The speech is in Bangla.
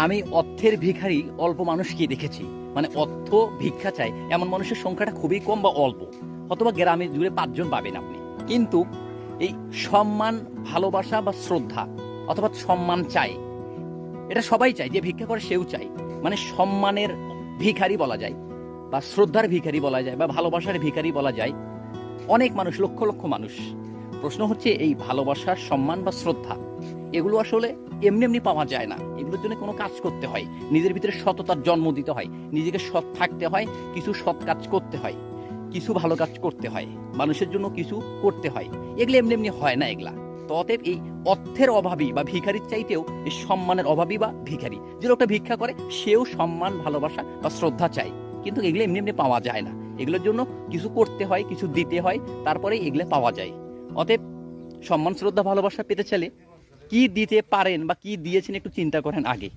আমি অর্থের ভিখারি অল্প মানুষকে দেখেছি। মানে অর্থ ভিক্ষা চায় এমন মানুষের সংখ্যাটা খুবই কম বা অল্প, অথবা গ্রামে জুড়ে 5 জন পাবেন আপনি। কিন্তু এই সম্মান, ভালোবাসা বা শ্রদ্ধা অথবা সম্মান চায়, এটা সবাই চায়, যে ভিক্ষা করে সেও চায়। মানে সম্মানের ভিখারি বলা যায়, বা শ্রদ্ধার ভিখারি বলা যায়, বা ভালোবাসার ভিখারি বলা যায় অনেক মানুষ, লক্ষ লক্ষ মানুষ। প্রশ্ন হচ্ছে এই ভালোবাসা, সম্মান বা শ্রদ্ধা এগুলো আসলে এমনি এমনি পাওয়া যায় না। এগুলোর জন্য কোনো কাজ করতে হয়, নিজের ভিতরে সততার জন্ম দিতে হয়, নিজেকে সৎ থাকতে হয়, কিছু সৎ কাজ করতে হয়, কিছু ভালো কাজ করতে হয়, মানুষের জন্য কিছু করতে হয়। এগুলো এমনি এমনি হয় না এগুলা। তো অতএব এই অর্থের অভাবী বা ভিখারির চাইতেও এই সম্মানের অভাবী বা ভিখারি, যে লোকটা ভিক্ষা করে সেও সম্মান, ভালোবাসা বা শ্রদ্ধা চায়। কিন্তু এগুলো এমনি এমনি পাওয়া যায় না, এগুলোর জন্য কিছু করতে হয়, কিছু দিতে হয়, তারপরে এগুলো পাওয়া যায়। অতএব সম্মান, শ্রদ্ধা, ভালোবাসা পেতে চাইলে কি দিতে পারেন বা কি দিয়েছেন একটু চিন্তা করেন আগে।